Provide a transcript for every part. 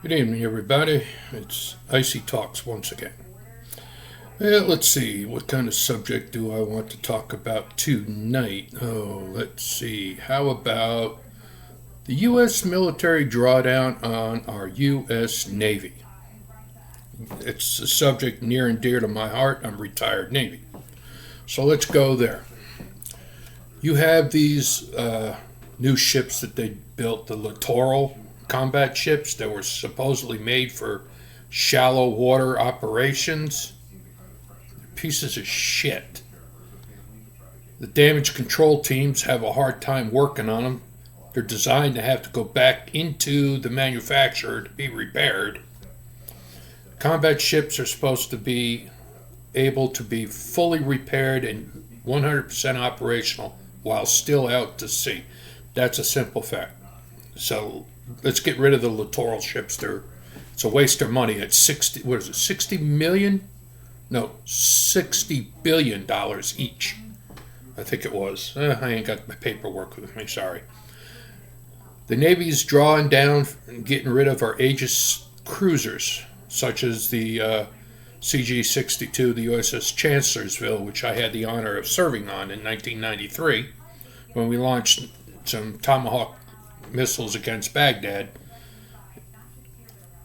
Good evening, everybody. It's Icy Talks once again. Well, let's see, what kind of subject do I want to talk about tonight? Oh, let's see. How about the U.S. military drawdown on our U.S. Navy? It's a subject near and dear to my heart. I'm retired Navy. So let's go there. You have these new ships that they built, the littoral combat ships that were supposedly made for shallow water operations. Pieces of shit. The damage control teams have a hard time working on them. They're designed to have to go back into the manufacturer to be repaired. Combat ships are supposed to be able to be fully repaired and 100% operational while still out to sea. That's a simple fact. So let's get rid of the littoral ships. It's a waste of money. It's 60 million? No, $60 billion each. I think it was. I ain't got my paperwork with me, sorry. The Navy's drawing down and getting rid of our Aegis cruisers, such as the CG-62, the USS Chancellorsville, which I had the honor of serving on in 1993, when we launched some Tomahawk missiles against Baghdad.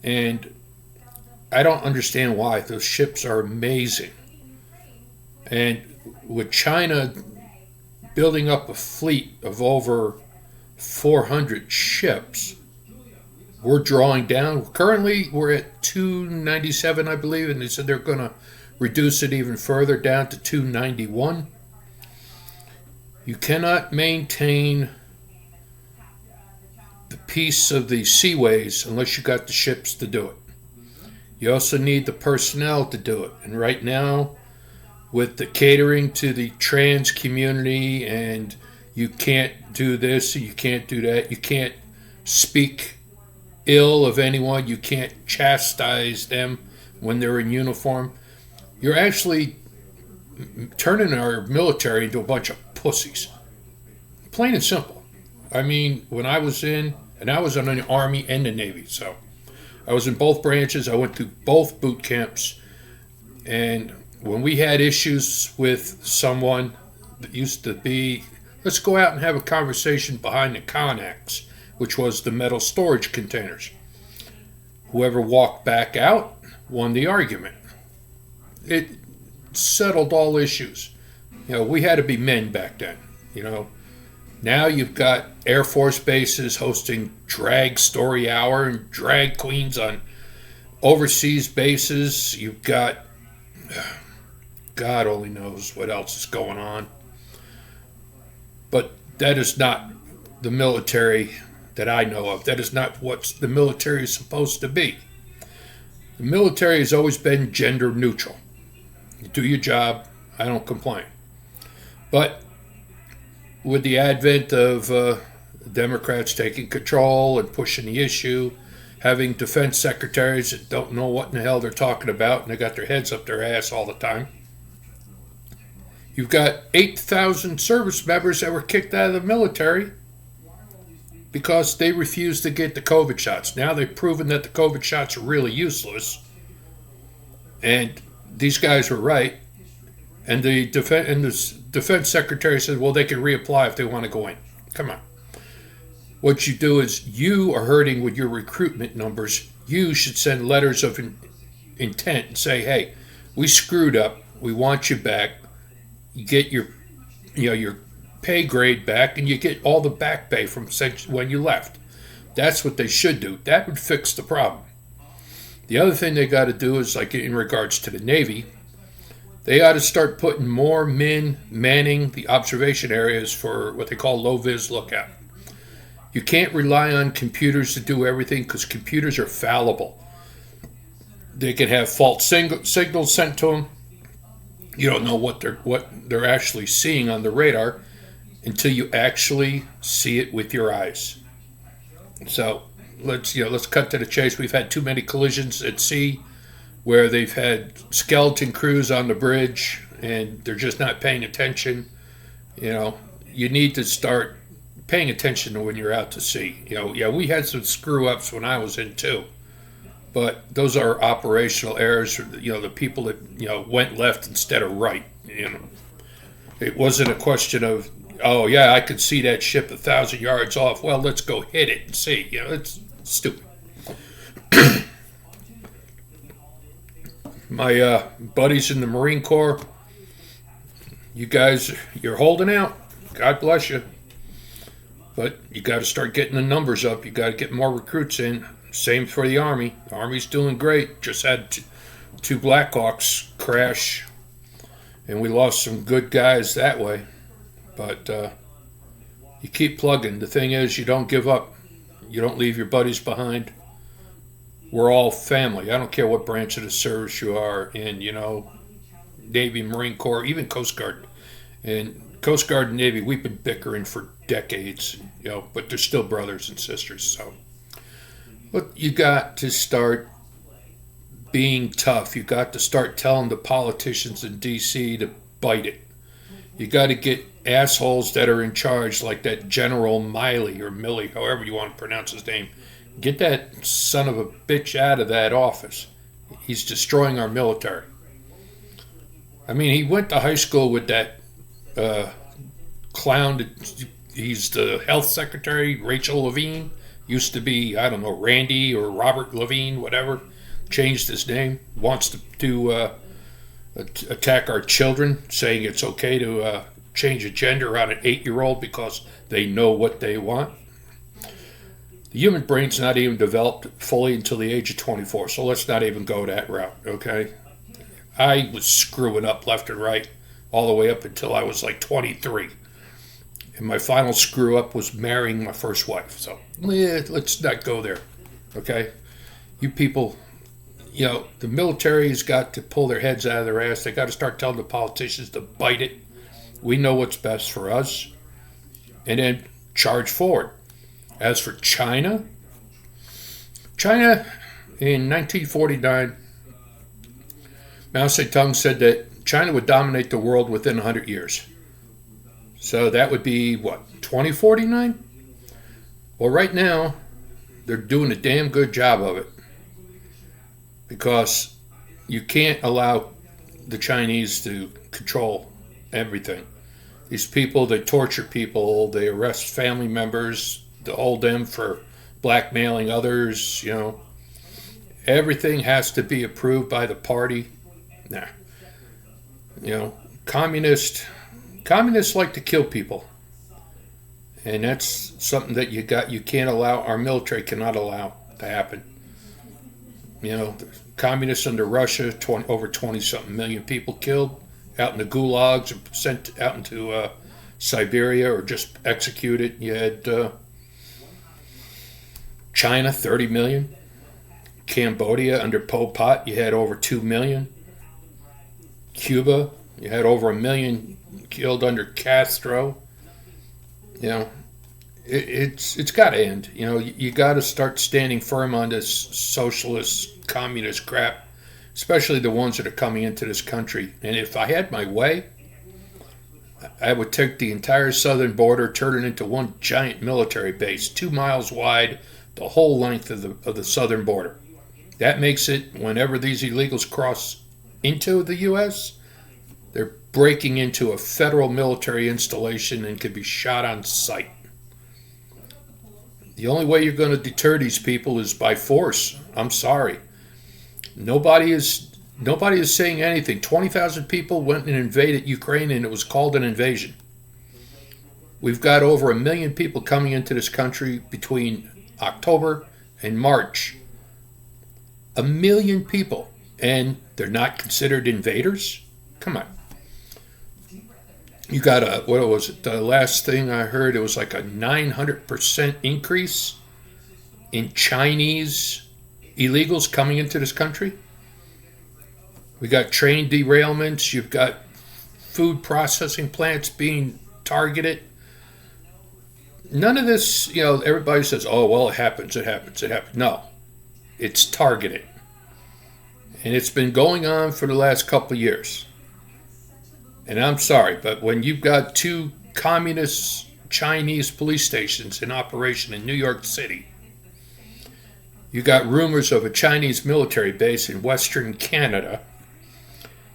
And I don't understand why. Those ships are amazing. And with China building up a fleet of over 400 ships, we're drawing down. Currently, we're at 297, I believe, and they said they're going to reduce it even further down to 291. You cannot maintain the peace of the seaways unless you got the ships to do it. You also need the personnel to do it. And right now, with the catering to the trans community, and you can't do this, you can't do that, you can't speak ill of anyone, you can't chastise them when they're in uniform, you're actually turning our military into a bunch of pussies. Plain and simple. I mean, when I was in the Army and the Navy, so I was in both branches. I went through both boot camps, and when we had issues with someone that used to be, let's go out and have a conversation behind the Connex, which was the metal storage containers. Whoever walked back out won the argument. It settled all issues. We had to be men back then. Now you've got Air Force bases hosting drag story hour and drag queens on overseas bases. You've got, God only knows what else is going on. But that is not the military that I know of. That is not what the military is supposed to be. The military has always been gender neutral. You do your job, I don't complain. But with the advent of Democrats taking control and pushing the issue, having defense secretaries that don't know what in the hell they're talking about, and they got their heads up their ass all the time. You've got 8,000 service members that were kicked out of the military because they refused to get the COVID shots. Now they've proven that the COVID shots are really useless. And these guys were right. And the defense secretary said, well, they can reapply if they want to go in. Come on. What you do is you are hurting with your recruitment numbers. You should send letters of intent and say, hey, we screwed up. We want you back. You get your pay grade back, and you get all the back pay from when you left. That's what they should do. That would fix the problem. The other thing they got to do is, like in regards to the Navy, they ought to start putting more men manning the observation areas for what they call low-vis lookout. You can't rely on computers to do everything because computers are fallible. They can have false signals sent to them. You don't know what they're actually seeing on the radar until you actually see it with your eyes. So let's cut to the chase. We've had too many collisions at sea where they've had skeleton crews on the bridge and they're just not paying attention. You need to start paying attention to when you're out to sea. We had some screw ups when I was in too. But those are operational errors. The people that went left instead of right. It wasn't a question of, oh yeah, I could see that ship 1,000 yards off. Well, let's go hit it and see. It's stupid. My buddies in the Marine Corps, you guys, you're holding out. God bless you. But you got to start getting the numbers up. You got to get more recruits in. Same for the Army. The Army's doing great. Just had two Blackhawks crash, and we lost some good guys that way. But you keep plugging. The thing is, you don't give up. You don't leave your buddies behind. We're all family. I don't care what branch of the service you are in, Navy, Marine Corps, even Coast Guard. And Coast Guard and Navy, we've been bickering for decades, but they're still brothers and sisters. So, but you got to start being tough. You got to start telling the politicians in D.C. to bite it. You got to get assholes that are in charge, like that General Miley or Milley, however you want to pronounce his name. Get that son of a bitch out of that office. He's destroying our military. I mean, he went to high school with that clown. He's the health secretary, Rachel Levine. Used to be, I don't know, Randy or Robert Levine, whatever. Changed his name. Wants to attack our children, saying it's okay to change a gender on an 8-year-old because they know what they want. The human brain's not even developed fully until the age of 24, so let's not even go that route, okay? I was screwing up left and right all the way up until I was like 23. And my final screw up was marrying my first wife. So let's not go there, okay? You people, the military has got to pull their heads out of their ass. They got to start telling the politicians to bite it. We know what's best for us. And then charge forward. As for China in 1949, Mao Zedong said that China would dominate the world within 100 years. So that would be, 2049? Well, right now, they're doing a damn good job of it. Because you can't allow the Chinese to control everything. These people, they torture people, they arrest family members, to hold them for blackmailing others, Everything has to be approved by the party. Nah. Communists like to kill people. And that's something that you can't allow, our military cannot allow to happen. The communists under Russia, over 20-something million people killed out in the gulags or sent out into Siberia or just executed. You had China, 30 million. Cambodia, under Pol Pot, you had over 2 million. Cuba, you had over 1 million killed under Castro. It's got to end. You got to start standing firm on this socialist, communist crap, especially the ones that are coming into this country. And if I had my way, I would take the entire southern border, turn it into one giant military base, 2 miles wide, the whole length of the southern border. That makes it, whenever these illegals cross into the U.S., they're breaking into a federal military installation and could be shot on sight. The only way you're going to deter these people is by force. I'm sorry. Nobody is saying anything. 20,000 people went and invaded Ukraine, and it was called an invasion. We've got over 1 million people coming into this country between October and March. 1 million people, and they're not considered invaders? Come on. You got what was it? The last thing I heard, it was like a 900% increase in Chinese illegals coming into this country. We got train derailments. You've got food processing plants being targeted. None of this, everybody says, oh, well, it happens. No, it's targeted. And it's been going on for the last couple of years. And I'm sorry, but when you've got 2 communist Chinese police stations in operation in New York City, You got rumors of a Chinese military base in Western Canada.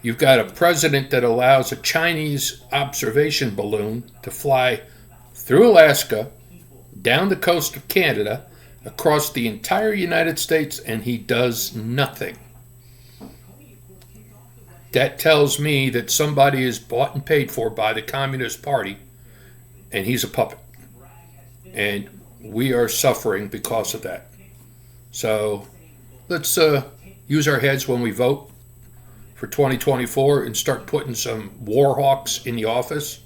You've got a president that allows a Chinese observation balloon to fly through Alaska, down the coast of Canada, across the entire United States, and he does nothing. That tells me that somebody is bought and paid for by the Communist Party, and he's a puppet. And we are suffering because of that. So let's use our heads when we vote for 2024 and start putting some war hawks in the office.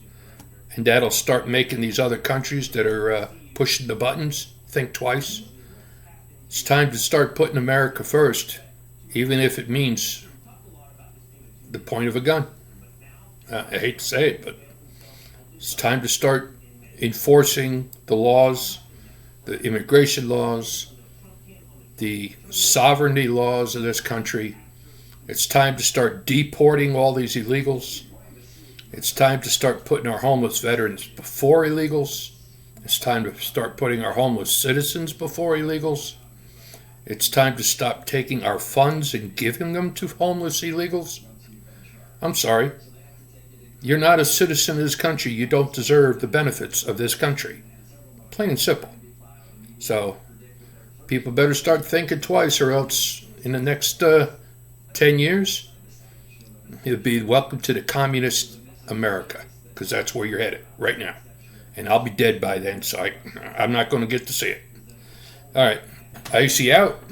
And that'll start making these other countries that are pushing the buttons think twice. It's time to start putting America first, even if it means the point of a gun. I hate to say it, but it's time to start enforcing the laws, the immigration laws, the sovereignty laws of this country. It's time to start deporting all these illegals. It's time to start putting our homeless veterans before illegals. It's time to start putting our homeless citizens before illegals. It's time to stop taking our funds and giving them to homeless illegals. I'm sorry. You're not a citizen of this country. You don't deserve the benefits of this country. Plain and simple. So, people better start thinking twice, or else in the next 10 years, you'll be welcome to the communist America, because that's where you're headed right now. And I'll be dead by then, so I'm not going to get to see it. All right. Icy out.